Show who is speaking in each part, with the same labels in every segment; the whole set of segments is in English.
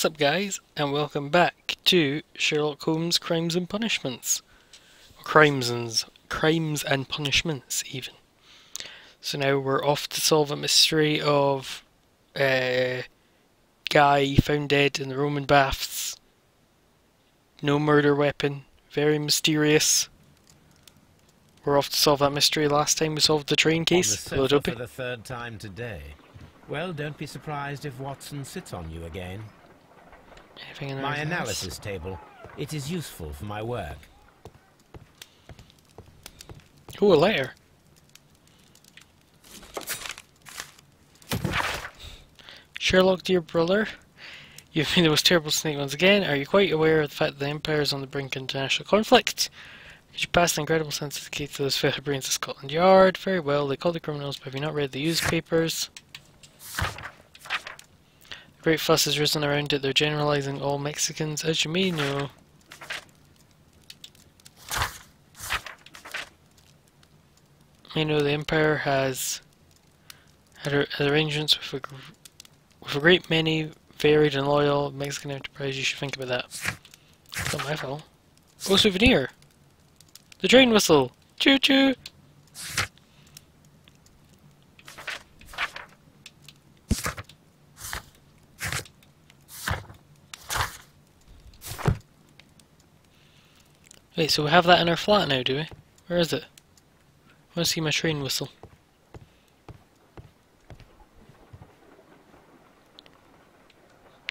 Speaker 1: What's up guys, and welcome back to Sherlock Holmes Crimes and Punishments. Crimes and Punishments even. So now we're off to solve a mystery of a guy found dead in the Roman baths. No murder weapon, very mysterious. We're off to solve that mystery. Last time we solved the train case.
Speaker 2: On the sofa for the third time today. Well, don't be surprised if Watson sits on you again.
Speaker 1: Anything in
Speaker 2: my analysis table. It is useful for my work.
Speaker 1: Oh, a letter. Sherlock, dear brother, you've made the most terrible mistake once again. Are you quite aware of the fact that the Empire is on the brink of international conflict? Could you pass an incredible sense of the key to those feather brains of Scotland Yard? Very well, they call the criminals, but have you not read the newspapers? A great fuss has risen around it. They're generalizing all Mexicans, as you may know. The Empire has had arrangements with a great many varied and loyal Mexican enterprises. You should think about that. It's not my fault. Oh, souvenir! The train whistle! Choo choo! Wait, so we have that in our flat now, do we? Where is it? I want to see my train whistle.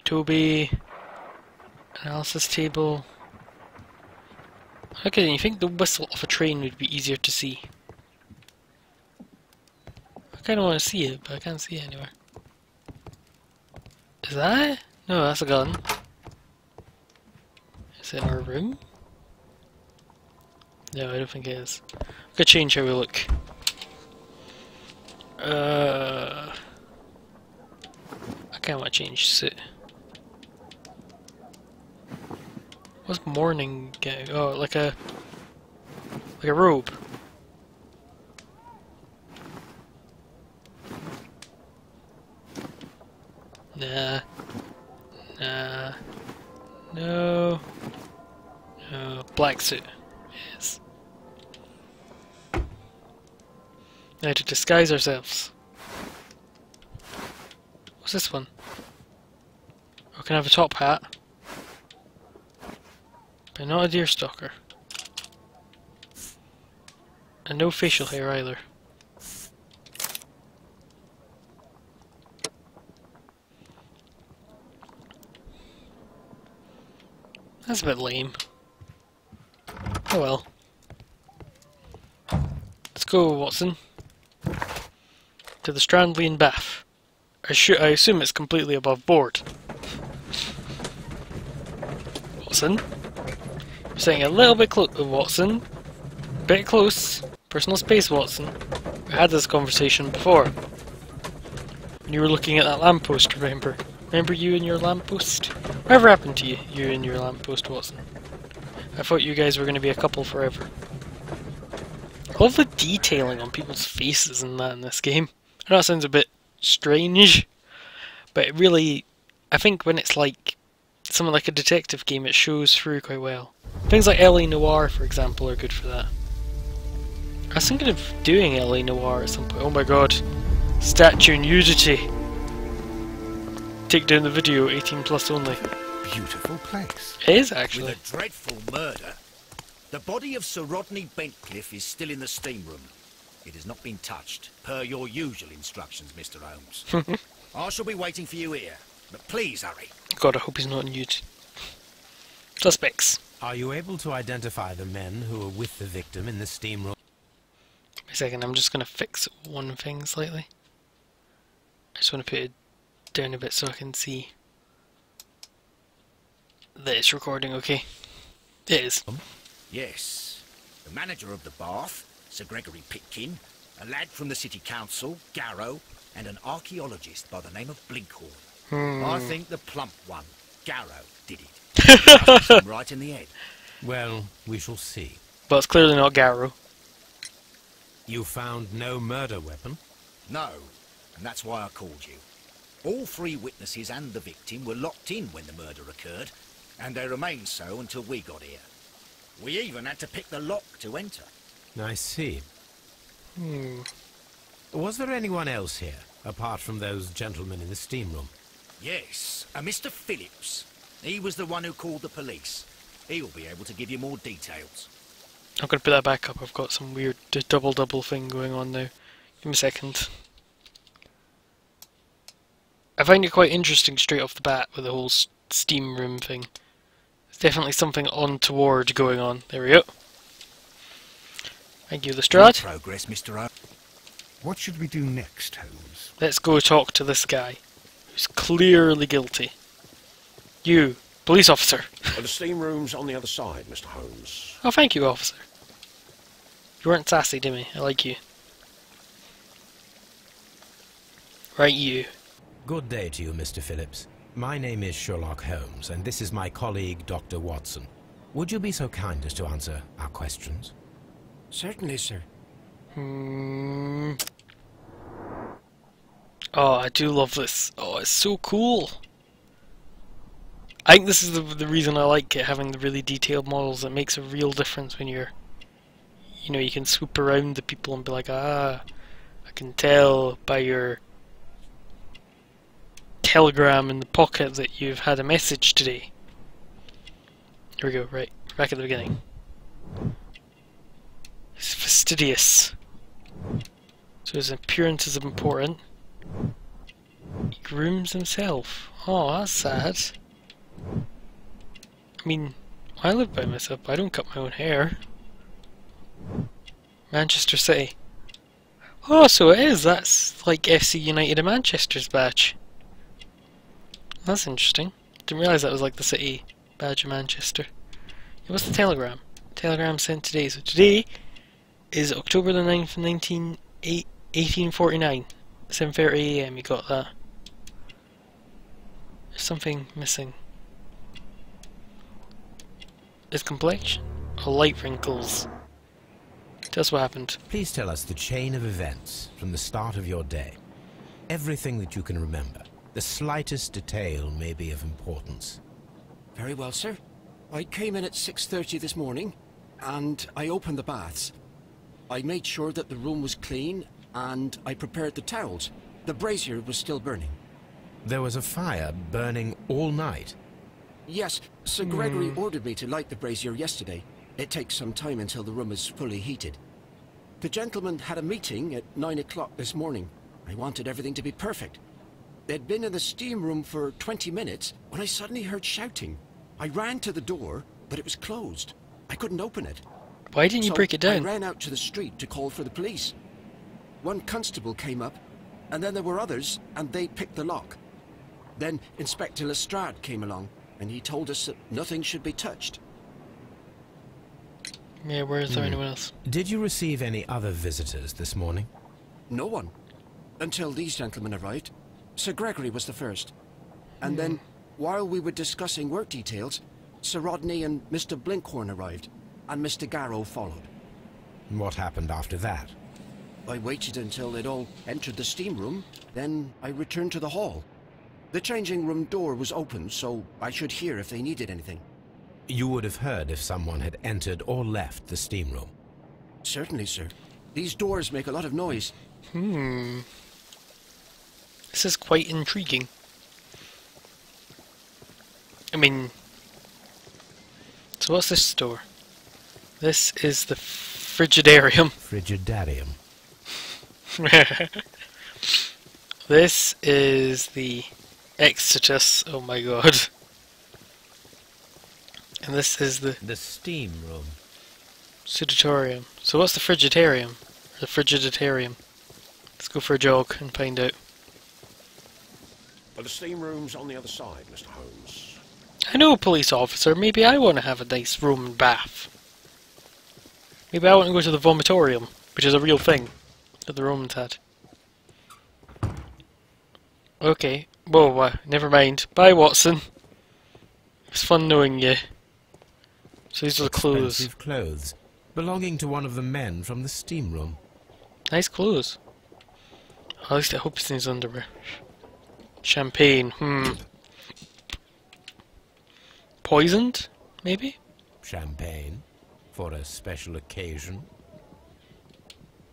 Speaker 1: Toby. Analysis table. Okay, you think the whistle of a train would be easier to see? I kind of want to see it, but I can't see it anywhere. Is that it? No, that's a gun. Is it in our room? No, I don't think it is. I'm gonna change how we look. I kinda want to change suit. What's morning gown? Oh, like a robe. Nah. Nah. No. No. Black suit. Yes. Now to disguise ourselves. What's this one? Oh, can I have a top hat? But not a deer stalker. And no facial hair either. That's a bit lame. Oh well. Let's go, Watson. To the Strandlian Bath. I assume it's completely above board. Watson? You're sitting a little bit close, Watson. Bit close. Personal space, Watson. We had this conversation before. When you were looking at that lamppost, remember? Remember you and your lamppost? Whatever happened to you, you and your lamppost, Watson? I thought you guys were going to be a couple forever. I love the detailing on people's faces and that in this game. I know it sounds a bit strange, but it really, I think when it's like something like a detective game, it shows through quite well. Things like LA Noire, for example, are good for that. I was thinking of doing LA Noire at some point. Oh my god. Statue nudity. Take down the video, 18 plus only.
Speaker 3: Beautiful place.
Speaker 1: It is, actually.
Speaker 3: With a dreadful murder. The body of Sir Rodney Bentcliffe is still in the steam room. It has not been touched, per your usual instructions, Mr. Holmes. I shall be waiting for you here, but please hurry.
Speaker 1: God, I hope he's not nude. Suspects.
Speaker 2: Are you able to identify the men who were with the victim in the steam room?
Speaker 1: Wait a second, I'm just going to fix one thing slightly. I just want to put it down a bit so I can see that it's recording okay. It is.
Speaker 3: Yes. The manager of the bath, Sir Gregory Pitkin, a lad from the city council, Garrow, and an archaeologist by the name of Blinkhorn. I think the plump one, Garrow, did it. Right in the head.
Speaker 2: Well, we shall see.
Speaker 1: But it's clearly not Garrow.
Speaker 2: You found no murder weapon?
Speaker 3: No, and that's why I called you. All three witnesses and the victim were locked in when the murder occurred, and they remained so until we got here. We even had to pick the lock to enter.
Speaker 2: I see. Was there anyone else here, apart from those gentlemen in the steam room?
Speaker 3: Yes, a Mr. Phillips. He was the one who called the police. He'll be able to give you more details.
Speaker 1: I'm going to put that back up. I've got some weird double thing going on now. Give me a second. I find it quite interesting straight off the bat with the whole steam room thing. There's definitely something untoward going on. There we go. Thank you, Lestrade.
Speaker 3: Progress, Mr. O.
Speaker 4: What should we do next, Holmes?
Speaker 1: Let's go talk to this guy, who's clearly guilty. You, police officer.
Speaker 5: Well, the steam room's on the other side, Mr. Holmes.
Speaker 1: Oh, thank you, officer. You weren't sassy, did me? I like you. Right, you.
Speaker 2: Good day to you, Mr. Phillips. My name is Sherlock Holmes, and this is my colleague, Dr. Watson. Would you be so kind as to answer our questions?
Speaker 4: Certainly, sir.
Speaker 1: Oh, I do love this. Oh, it's so cool. I think this is the reason I like it, having the really detailed models. It makes a real difference when you're, you know, you can swoop around the people and be like, ah, I can tell by your telegram in the pocket that you've had a message today. Here we go, right, back at the beginning. He's fastidious. So his appearance is important. He grooms himself. Oh, that's sad. I mean, I live by myself, I don't cut my own hair. Manchester City. Oh, so it is. That's like FC United of Manchester's badge. That's interesting. Didn't realise that was like the city badge of Manchester. What's the telegram? Telegram sent today. So today is October the 9th, 1849. 7:30 AM, you got that. There's something missing. His complexion? Or light wrinkles? Tell us what happened.
Speaker 2: Please tell us the chain of events from the start of your day. Everything that you can remember. The slightest detail may be of importance.
Speaker 4: Very well, sir. I came in at 6:30 this morning, and I opened the baths. I made sure that the room was clean, and I prepared the towels. The brazier was still burning.
Speaker 2: There was a fire burning all night.
Speaker 4: Yes, Sir Gregory ordered me to light the brazier yesterday. It takes some time until the room is fully heated. The gentleman had a meeting at 9 o'clock this morning. I wanted everything to be perfect. They'd been in the steam room for 20 minutes when I suddenly heard shouting. I ran to the door, but it was closed. I couldn't open it.
Speaker 1: Why didn't you break it down?
Speaker 4: I ran out to the street to call for the police. One constable came up, and then there were others, and they picked the lock. Then Inspector Lestrade came along, and he told us that nothing should be touched.
Speaker 1: Yeah, where is there anyone else?
Speaker 2: Did you receive any other visitors this morning?
Speaker 4: No one. Until these gentlemen arrived. Sir Gregory was the first. And then, while we were discussing work details, Sir Rodney and Mr. Blinkhorn arrived, and Mr. Garrow followed.
Speaker 2: What happened after that?
Speaker 4: I waited until they'd all entered the steam room, then I returned to the hall. The changing room door was open, so I should hear if they needed anything.
Speaker 2: You would have heard if someone had entered or left the steam room.
Speaker 4: Certainly, sir. These doors make a lot of noise.
Speaker 1: This is quite intriguing. I mean... So what's this store? This is the Frigidarium.
Speaker 2: Frigidarium.
Speaker 1: This is the Exodus. Oh my god. And this is the
Speaker 2: steam room.
Speaker 1: Sudatorium. So what's the Frigidarium? Or the Frigiditarium? Let's go for a jog and find out.
Speaker 5: Well, the steam room's on the other side, Mr. Holmes.
Speaker 1: I know, police officer. Maybe I want to have a nice Roman bath. Maybe I want to go to the vomitorium, which is a real thing that the Romans had. Okay. Whoa, never mind. Bye, Watson. It's fun knowing you. So these are the clothes.
Speaker 2: Expensive clothes, belonging to one of the men from the steam room.
Speaker 1: Nice clothes. At least I hope it's in his underwear. Champagne, Poisoned, maybe?
Speaker 2: Champagne for a special occasion.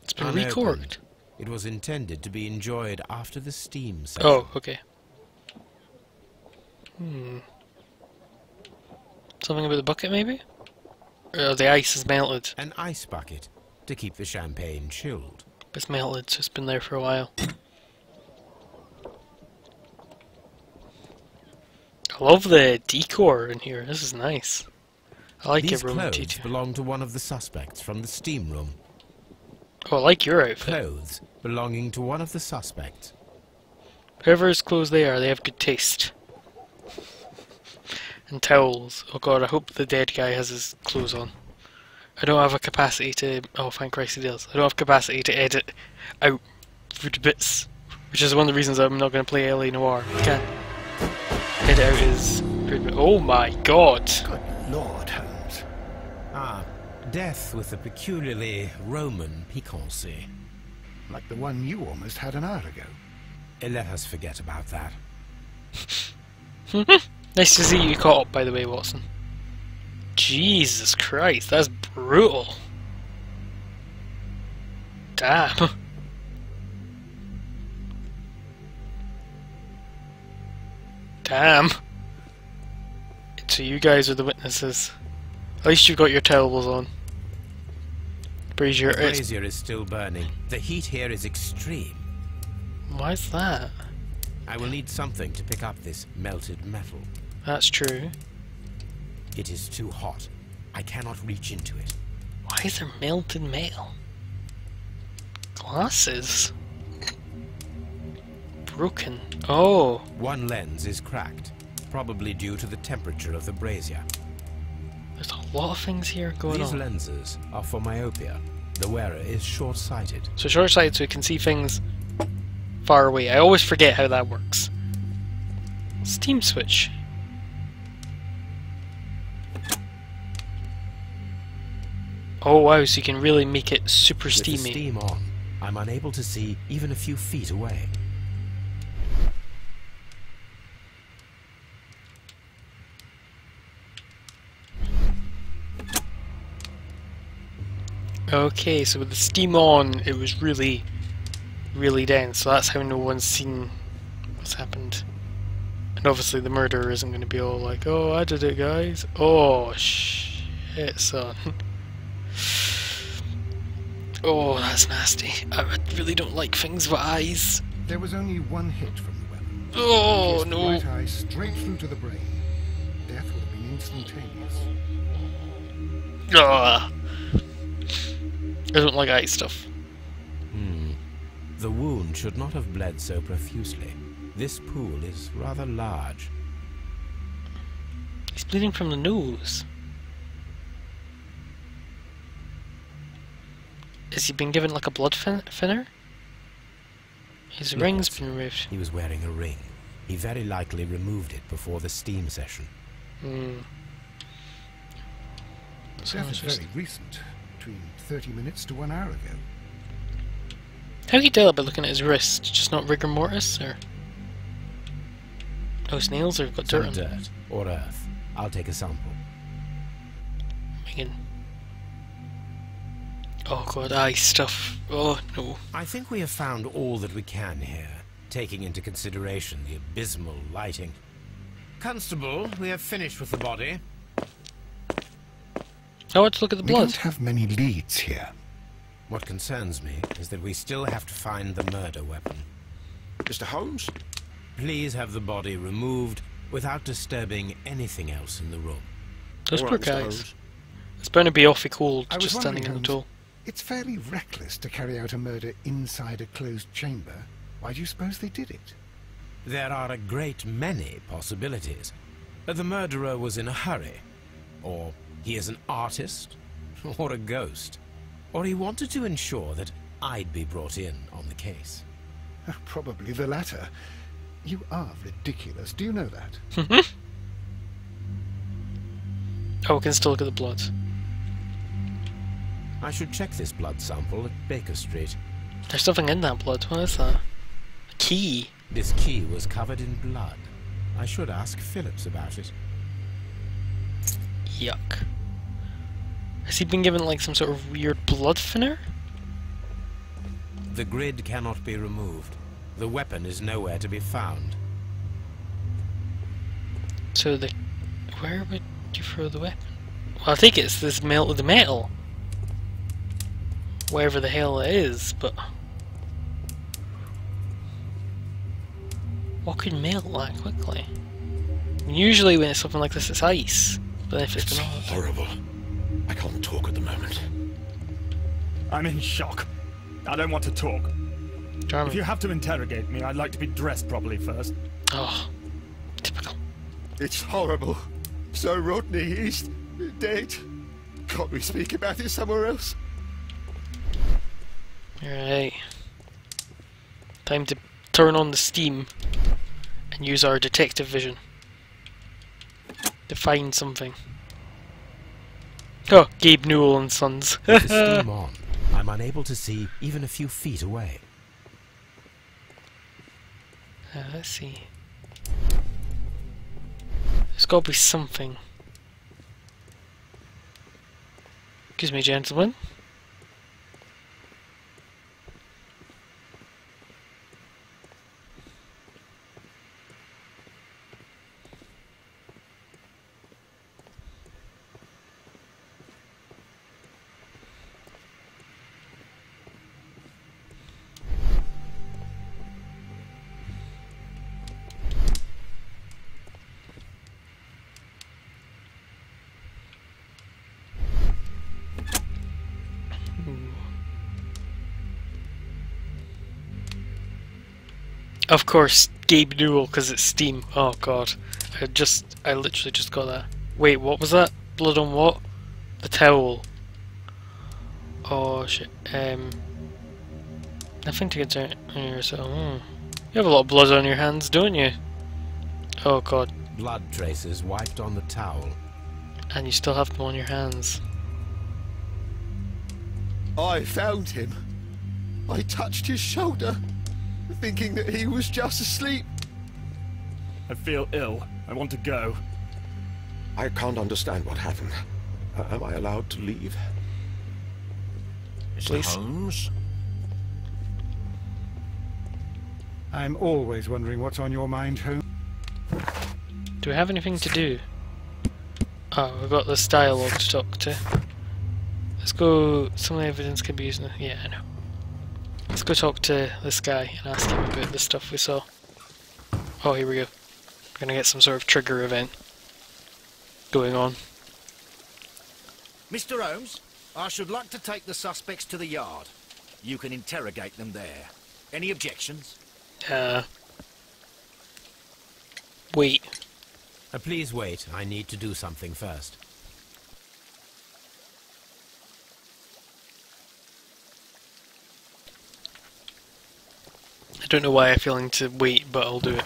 Speaker 1: It's been
Speaker 2: Unopened.
Speaker 1: recorked.
Speaker 2: It was intended to be enjoyed after the steam session.
Speaker 1: Oh, okay. Something about the bucket, maybe? Oh, the ice is melted.
Speaker 2: An ice bucket to keep the champagne chilled.
Speaker 1: It's melted, so it's been there for a while. I love the decor in here. This is nice. I like
Speaker 2: These
Speaker 1: your room
Speaker 2: clothes
Speaker 1: detail.
Speaker 2: belong to one of the suspects from the steam room.
Speaker 1: Oh, I like your outfit.
Speaker 2: Clothes belonging to one of the suspects.
Speaker 1: Whoever's clothes they have good taste. And towels. Oh god, I hope the dead guy has his clothes on. I don't have a capacity to... Oh, thank Christ he does. I don't have capacity to edit out rude bits. Which is one of the reasons I'm not going to play LA Noire. I can't edit out his rude bit. Oh my god!
Speaker 6: Good Lord, Holmes.
Speaker 2: Ah, death with a peculiarly Roman piquancy.
Speaker 6: Like the one you almost had an hour ago.
Speaker 2: Let us forget about that.
Speaker 1: Nice to see you caught up, by the way, Watson. Jesus Christ, that's brutal. Damn. Damn. So you guys are the witnesses. At least you've got your towels on. Brazier,
Speaker 2: The brazier is still burning. The heat here is extreme.
Speaker 1: why is that?
Speaker 2: I will need something to pick up this melted metal.
Speaker 1: That's true.
Speaker 2: It is too hot. I cannot reach into it.
Speaker 1: Why is there melted metal? Glasses? Broken. Oh.
Speaker 2: One lens is cracked, probably due to the temperature of the brazier.
Speaker 1: There's a lot of things here going
Speaker 2: These
Speaker 1: on.
Speaker 2: lenses are for myopia. The wearer is short-sighted.
Speaker 1: So short-sighted so we can see things far away. I always forget how that works. Steam switch. Oh wow, so you can really make it super
Speaker 2: With the
Speaker 1: steamy.
Speaker 2: steam on, I'm unable to see even a few feet away.
Speaker 1: Okay, so with the steam on, it was really, really dense. So that's how no one's seen what's happened. And obviously the murderer isn't going to be all like, oh, I did it, guys. Oh, shit, son. Oh, that's nasty. I really don't like things with eyes.
Speaker 6: There was only one hit from the weapon.
Speaker 1: Oh,
Speaker 6: Pierced the
Speaker 1: no.
Speaker 6: right eye straight through to the brain. Death would have been instantaneous.
Speaker 1: Ugh. I don't like eye stuff.
Speaker 2: The wound should not have bled so profusely. This pool is rather large.
Speaker 1: He's bleeding from the nose. Has he been given like a blood thinner? His
Speaker 2: No,
Speaker 1: ring's
Speaker 2: Watson.
Speaker 1: been removed.
Speaker 2: He was wearing a ring. He very likely removed it before the steam session.
Speaker 1: So
Speaker 6: Death is
Speaker 1: interesting.
Speaker 6: very recent. Between 30 minutes to 1 hour ago.
Speaker 1: How can you tell that by looking at his wrist? Just not rigor mortis, or no snails, or got dirt
Speaker 2: Some
Speaker 1: on them?
Speaker 2: dirt or earth. I'll take a sample.
Speaker 1: Megan. Oh god, eye stuff. Oh no.
Speaker 2: I think we have found all that we can here, taking into consideration the abysmal lighting. Constable, we have finished with the body.
Speaker 1: I want to look at the
Speaker 6: We
Speaker 1: blood.
Speaker 6: don't have many leads here.
Speaker 2: What concerns me is that we still have to find the murder weapon.
Speaker 5: Mr. Holmes?
Speaker 2: Please have the body removed without disturbing anything else in the room.
Speaker 1: Those
Speaker 5: All
Speaker 1: poor
Speaker 5: right, Mr.
Speaker 1: guys.
Speaker 5: Holmes.
Speaker 1: It's bound to be awfully cold
Speaker 6: I was
Speaker 1: just standing in
Speaker 6: wondering,
Speaker 1: the tool.
Speaker 6: Holmes, it's fairly reckless to carry out a murder inside a closed chamber. Why do you suppose they did it?
Speaker 2: There are a great many possibilities. The murderer was in a hurry, or he is an artist, or a ghost, or he wanted to ensure that I'd be brought in on the case.
Speaker 6: Probably the latter. You are ridiculous. Do you know that?
Speaker 1: Oh, we can still look at the blood.
Speaker 2: I should check this blood sample at Baker Street.
Speaker 1: There's something in that blood. What is that? A key.
Speaker 2: This key was covered in blood. I should ask Phillips about it.
Speaker 1: Yuck. Has he been given like some sort of weird blood thinner?
Speaker 2: The grid cannot be removed. The weapon is nowhere to be found.
Speaker 1: So where would you throw the weapon? Well, I think it's this melted metal. Wherever the hell it is, but what could melt that quickly? I mean, usually when it's something like this, it's ice. But if it's
Speaker 5: It's
Speaker 1: not,
Speaker 5: horrible. I can't talk at the moment.
Speaker 7: I'm in shock. I don't want to talk.
Speaker 1: charming.
Speaker 7: If you have to interrogate me, I'd like to be dressed properly first.
Speaker 1: Oh, typical.
Speaker 5: It's horrible. So Rodney, he's dead. Can't we speak about it somewhere else?
Speaker 1: Alright. Time to turn on the steam and use our detective vision to find something. Oh, Gabe Newell and Sons.
Speaker 2: With the steam on, I'm unable to see even a few feet away.
Speaker 1: Let's see. There's got to be something. Excuse me, gentlemen. Of course, Gabe Newell, because it's Steam. Oh god. I literally just got that. Wait, what was that? Blood on what? The towel. Oh shit. Nothing to get on yourself. You have a lot of blood on your hands, don't you? Oh god.
Speaker 2: Blood traces wiped on the towel.
Speaker 1: And you still have them on your hands.
Speaker 5: I found him. I touched his shoulder, thinking that he was just asleep.
Speaker 7: I feel ill. I want to go.
Speaker 5: I can't understand what happened. Am I allowed to leave?
Speaker 3: Mr.
Speaker 1: Please.
Speaker 3: Holmes?
Speaker 6: I'm always wondering what's on your mind, Holmes.
Speaker 1: Do we have anything to do? Oh, we've got this dialogue to talk to. Let's go. Some of the evidence can be used. Yeah, I know. Let's go talk to this guy and ask him about the stuff we saw. Oh, here we go. We're gonna get some sort of trigger event going on.
Speaker 3: Mr. Holmes, I should like to take the suspects to the yard. You can interrogate them there. Any objections?
Speaker 1: Wait.
Speaker 2: Please wait. I need to do something first.
Speaker 1: I don't know why I'm feeling to wait, but I'll do it.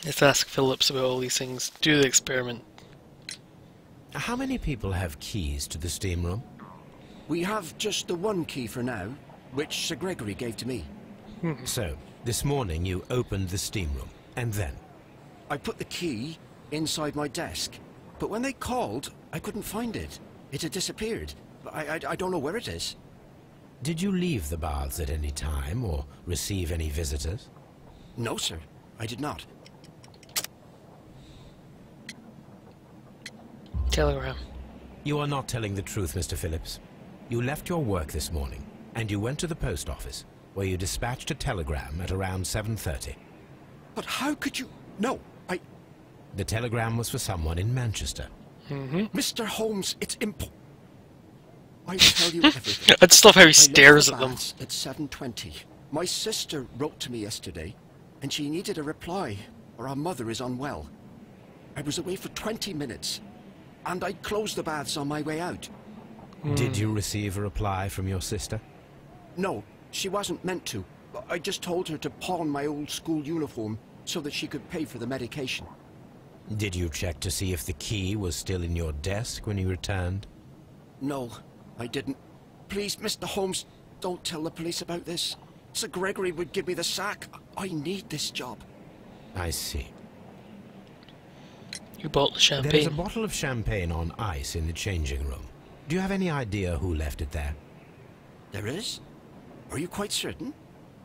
Speaker 1: Let's ask Phillips about all these things. Do the experiment.
Speaker 2: How many people have keys to the steam room?
Speaker 4: We have just the one key for now, which Sir Gregory gave to me.
Speaker 2: So, this morning you opened the steam room, and then?
Speaker 4: I put the key inside my desk, but when they called, I couldn't find it. It had disappeared. I don't know where it is.
Speaker 2: Did you leave the baths at any time, or receive any visitors?
Speaker 4: No, sir. I did not.
Speaker 1: Telegram.
Speaker 2: You are not telling the truth, Mr. Phillips. You left your work this morning, and you went to the post office, where you dispatched a telegram at around 7:30.
Speaker 4: But how could you... No,
Speaker 2: The telegram was for someone in Manchester.
Speaker 4: Mr. Holmes, it's I tell you everything.
Speaker 1: I just love how he
Speaker 4: I
Speaker 1: stares
Speaker 4: left
Speaker 1: at
Speaker 4: the
Speaker 1: them.
Speaker 4: baths at 7:20. My sister wrote to me yesterday, and she needed a reply, or our mother is unwell. I was away for 20 minutes, and I closed the baths on my way out.
Speaker 2: Did you receive a reply from your sister?
Speaker 4: No, she wasn't meant to. I just told her to pawn my old school uniform so that she could pay for the medication.
Speaker 2: Did you check to see if the key was still in your desk when you returned?
Speaker 4: No, I didn't. Please, Mr. Holmes, don't tell the police about this. Sir Gregory would give me the sack. I need this job.
Speaker 2: I see.
Speaker 1: You bought the champagne.
Speaker 2: There is a bottle of champagne on ice in the changing room. Do you have any idea who left it there?
Speaker 4: There is? Are you quite certain?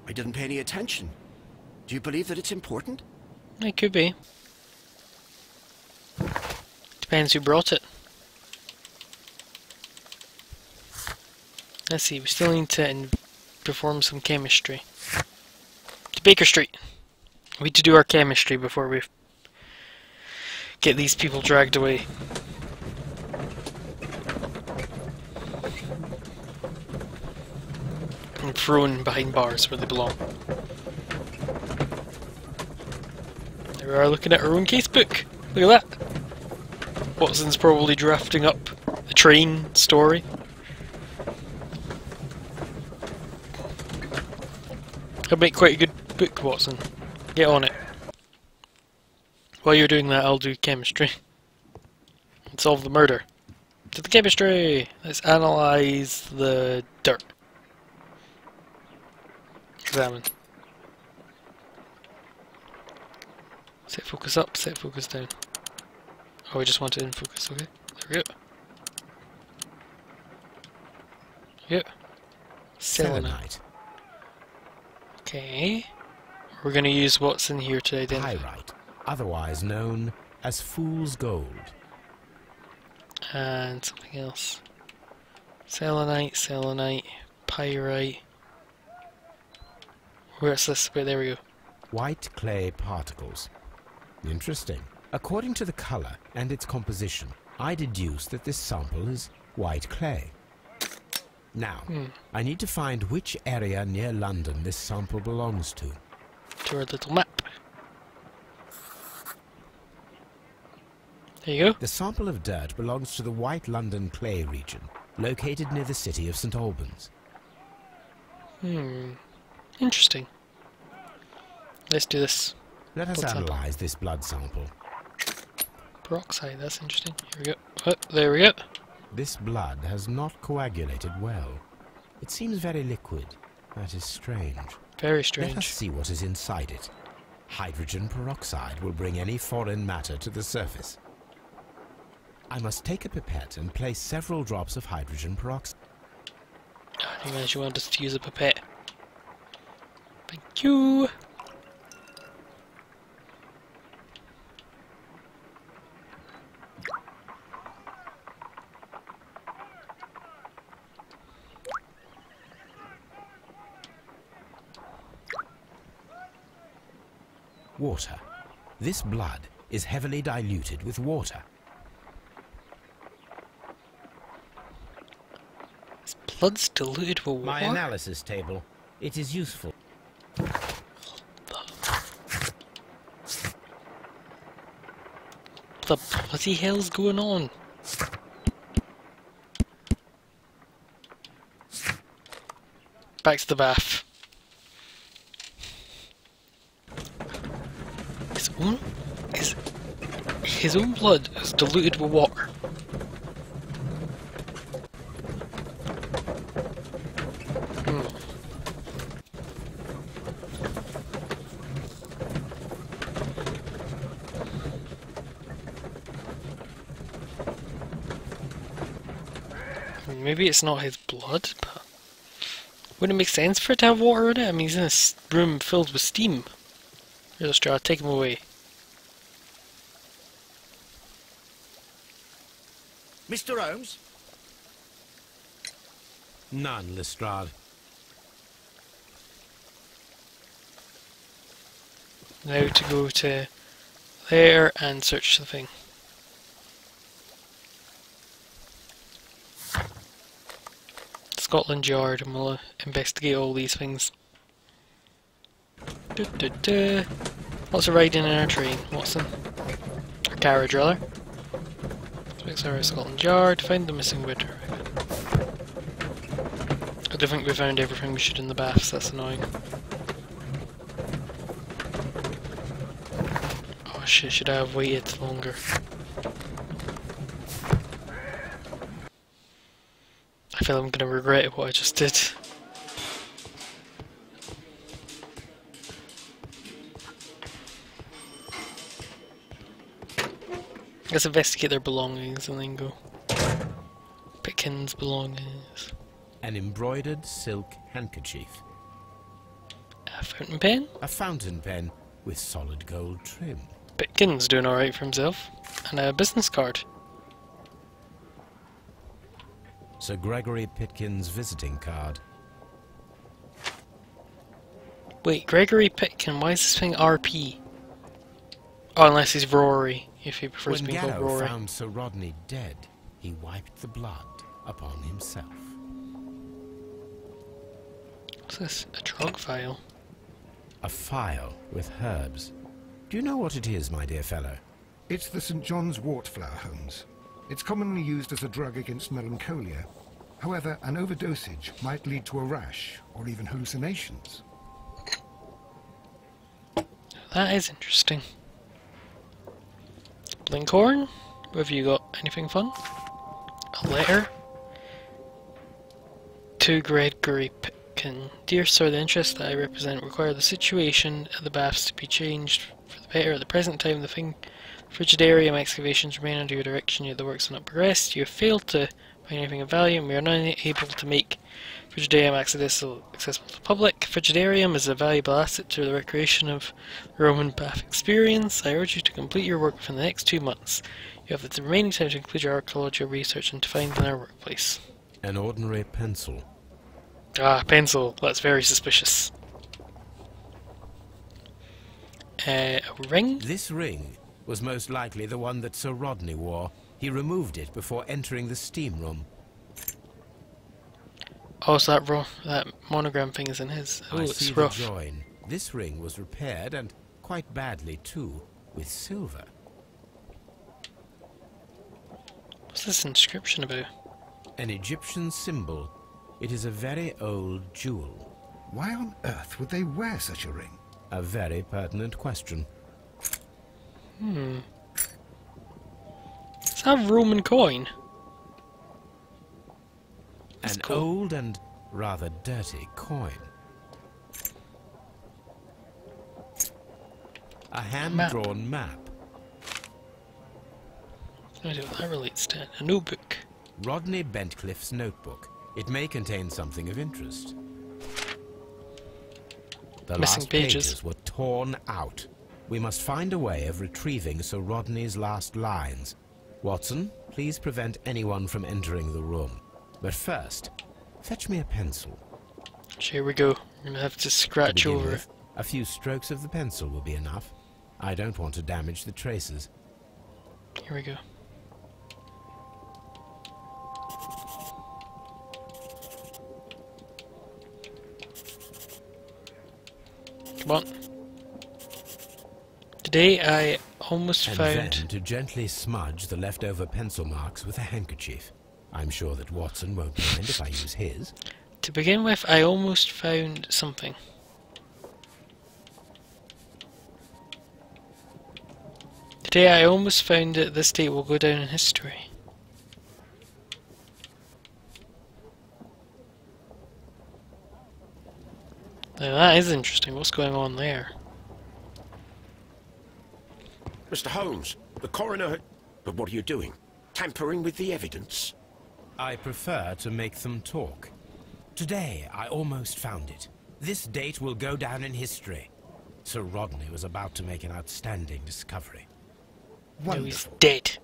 Speaker 4: I didn't pay any attention. Do you believe that it's important?
Speaker 1: It could be. Depends who brought it. Let's see, we still need to perform some chemistry. To Baker Street. We need to do our chemistry before we get these people dragged away. And thrown behind bars where they belong. There we are looking at our own casebook. Look at that. Watson's probably drafting up the train story. That'll make quite a good book, Watson. Get on it. While you're doing that, I'll do chemistry. And solve the murder. To the chemistry! Let's analyze the dirt. Examine. Set focus up, set focus down. Oh, we just want it in focus, okay. There we go. Yep. Selenite. Okay. We're going to use what's in here to identify.
Speaker 2: Pyrite, otherwise known as fool's gold.
Speaker 1: And something else. Selenite, selenite, pyrite. Where's this? Wait, there we go.
Speaker 2: White clay particles. Interesting. According to the color and its composition, I deduce that this sample is white clay. Now, I need to find which area near London this sample belongs to.
Speaker 1: To our little map. There you go.
Speaker 2: The sample of dirt belongs to the White London clay region, located near the city of St. Albans.
Speaker 1: Interesting. Let's do this.
Speaker 2: Let us analyze this blood sample.
Speaker 1: Peroxide, that's interesting. Here we go. Oh, there we go.
Speaker 2: This blood has not coagulated well. It seems very liquid. That is strange.
Speaker 1: Very strange.
Speaker 2: Let us see what is inside it. Hydrogen peroxide will bring any foreign matter to the surface. I must take a pipette and place several drops of hydrogen peroxide.
Speaker 1: I didn't realize you wanted us to use a pipette. Thank you.
Speaker 2: Water. This blood is heavily diluted with water.
Speaker 1: This blood's diluted with water?
Speaker 2: My analysis table. It is useful.
Speaker 1: What the bloody hell's going on? Back to the bath. His own blood is diluted with water. Maybe it's not his blood, but wouldn't it make sense for it to have water in it? I mean, he's in a room filled with steam. Here's a straw, take him away.
Speaker 3: Mr. Holmes?
Speaker 2: None, Lestrade.
Speaker 1: Now to go to there and search the thing. Scotland Yard, and we'll investigate all these things. Lots of riding in our train, Watson. Our carriage, rather. Let's fix our Scotland Yard, find the missing bit. I don't think we found everything we should in the baths, that's annoying. shit, should I have waited longer? I feel I'm gonna regret what I just did. Let's investigate their belongings and then go. Pickens' belongings.
Speaker 2: An embroidered silk handkerchief.
Speaker 1: A fountain pen?
Speaker 2: A fountain pen with solid gold trim.
Speaker 1: Pickens doing alright for himself. And a business card.
Speaker 2: Sir Gregory Pitkin's visiting card.
Speaker 1: Wait, Gregory Pitkin, why is this thing RP? Oh, unless he's Rory, if he prefers
Speaker 2: When
Speaker 1: being called
Speaker 2: Garrow
Speaker 1: Rory.
Speaker 2: found Sir Rodney dead, he wiped the blood upon himself.
Speaker 1: What's this? A drug vial?
Speaker 2: A phial with herbs. Do you know what it is, my dear fellow?
Speaker 6: It's the St. John's wort flower, Holmes. It's commonly used as a drug against melancholia. However, an overdosage might lead to a rash or even hallucinations.
Speaker 1: That is interesting. Blinkhorn? Have you got anything fun? A letter? To Gregory Pitkin. Dear Sir, the interests that I represent require the situation at the baths to be changed for the better. At the present time, the frigidarium excavations remain under your direction, yet the works have not progressed. You have failed to find anything of value, and we are not able to make Frigidarium accessible to the public. Frigidarium is a valuable asset to the recreation of the Roman bath experience. I urge you to complete your work within the next 2 months. You have the remaining time to include your archaeological research and to find in our workplace.
Speaker 2: An ordinary pencil.
Speaker 1: Ah, pencil. That's very suspicious. A ring?
Speaker 2: This ring was most likely the one that Sir Rodney wore. He removed it before entering the steam room.
Speaker 1: Oh, so that monogram thing is in his. Oh,
Speaker 2: I
Speaker 1: it's
Speaker 2: see the
Speaker 1: rough.
Speaker 2: join. This ring was repaired, and quite badly too, with silver.
Speaker 1: What's this inscription about?
Speaker 2: An Egyptian symbol. It is a very old jewel.
Speaker 6: Why on earth would they wear such a ring?
Speaker 2: A very pertinent question.
Speaker 1: Is that a Roman coin?
Speaker 2: An
Speaker 1: cool.
Speaker 2: old and rather dirty coin. A hand-drawn map.
Speaker 1: I don't know what that relates to. A notebook.
Speaker 2: Rodney Bentcliffe's notebook. It may contain something of interest. The
Speaker 1: Missing
Speaker 2: last
Speaker 1: pages
Speaker 2: were torn out. We must find a way of retrieving Sir Rodney's last lines. Watson, please prevent anyone from entering the room. But first, fetch me a pencil.
Speaker 1: Here we go. We're gonna have to scratch
Speaker 2: To begin
Speaker 1: over
Speaker 2: with, a few strokes of the pencil will be enough. I don't want to damage the traces.
Speaker 1: it. Here we go. Come on. Today I almost
Speaker 2: And
Speaker 1: found...
Speaker 2: then to gently smudge the leftover pencil marks with a handkerchief. I'm sure that Watson won't mind if I use his.
Speaker 1: To begin with, I almost found something. Today I almost found that this date will go down in history. Now that is interesting. What's going on there?
Speaker 8: Mr. Holmes, the coroner... But what are you doing? Tampering with the evidence?
Speaker 2: I prefer to make them talk. Today, I almost found it. This date will go down in history. Sir Rodney was about to make an outstanding discovery.
Speaker 1: No, he's
Speaker 6: Wonderful.
Speaker 1: dead.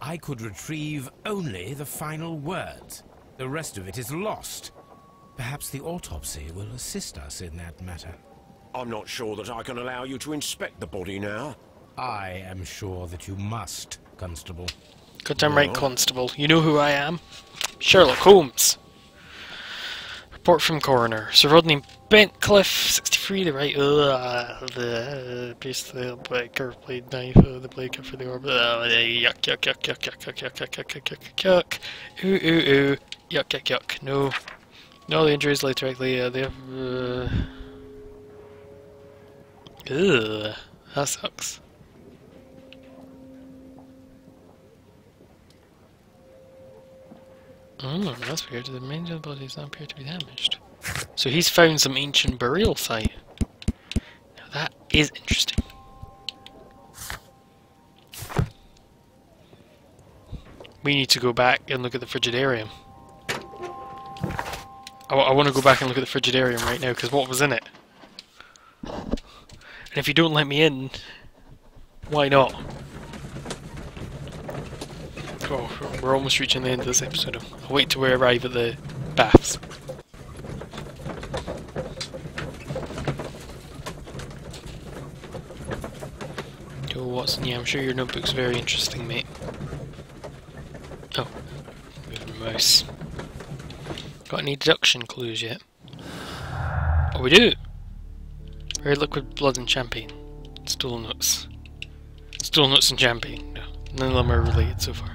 Speaker 2: I could retrieve only the final words. The rest of it is lost. Perhaps the autopsy will assist us in that matter.
Speaker 8: I'm not sure that I can allow you to inspect the body now.
Speaker 2: I am sure that you must, Constable.
Speaker 1: Goddamn right, Constable. You know who I am. Sherlock Holmes. Report from coroner. Sir Rodney Bentcliffe, 63, the right... the piece of the curved blade knife, the blade cut for the orb... yuck, yuck, yuck, yuck, yuck, yuck, yuck, yuck, yuck, yuck, yuck, yuck, ooh, ooh, ooh, yuck, yuck, yuck, no. No, the injuries lay directly, they have... ugh, that sucks. Oh, that's weird. The remains of the body does not appear to be damaged. So he's found some ancient burial site. Now that is interesting. We need to go back and look at the Frigidarium. I want to go back and look at the Frigidarium right now, because what was in it? And if you don't let me in, why not? Oh, we're almost reaching the end of this episode. I'll wait till we arrive at the baths. Oh, Watson, yeah, I'm sure your notebook's very interesting, mate. Oh, moving the mouse. Got any deduction clues yet? Oh, we do! Rare liquid blood and champagne. Stolen notes. Stolen notes and champagne. No, none of them are related so far.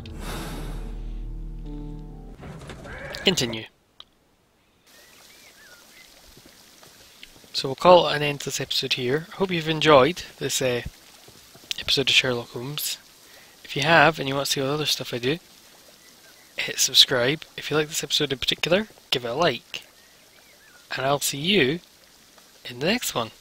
Speaker 1: Continue. So we'll call it an end to this episode here. I hope you've enjoyed this episode of Sherlock Holmes. If you have, and you want to see what other stuff I do, hit subscribe. If you like this episode in particular, give it a like. And I'll see you in the next one.